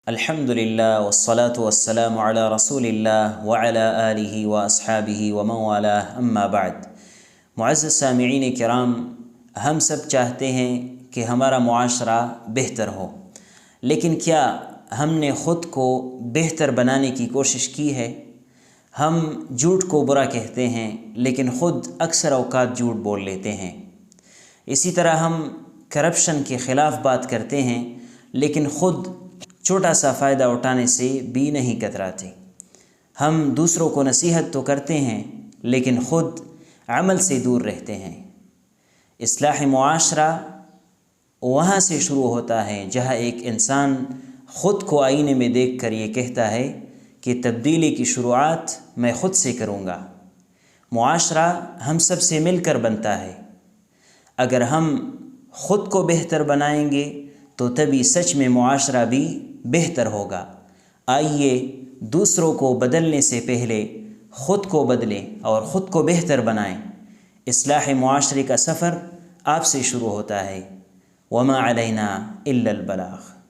الحمدللہ والصلاة والسلام علی رسول اللہ وعلی آلہ واصحابہ ومن والاه اما بعد۔ معزز سامعین کرام، ہم سب چاہتے ہیں کہ ہمارا معاشرہ بہتر ہو، لیکن کیا ہم نے خود کو بہتر بنانے کی کوشش کی ہے؟ ہم جھوٹ کو برا کہتے ہیں لیکن خود اکثر اوقات جھوٹ بول لیتے ہیں۔ اسی طرح ہم کرپشن کے خلاف بات کرتے ہیں لیکن خود چھوٹا سا فائدہ اٹھانے سے بھی نہیں کتراتے۔ ہم دوسروں کو نصیحت تو کرتے ہیں لیکن خود عمل سے دور رہتے ہیں۔ اصلاح معاشرہ وہاں سے شروع ہوتا ہے جہاں ایک انسان خود کو آئینے میں دیکھ کر یہ کہتا ہے کہ تبدیلی کی شروعات میں خود سے کروں گا۔ معاشرہ ہم سب سے مل کر بنتا ہے۔ اگر ہم خود کو بہتر بنائیں گے تو تبھی سچ میں معاشرہ بھی بہتر ہوگا۔ آئیے دوسروں کو بدلنے سے پہلے خود کو بدلیں اور خود کو بہتر بنائیں۔ اصلاح معاشرے کا سفر آپ سے شروع ہوتا ہے۔ وما علینا الا البلاغ۔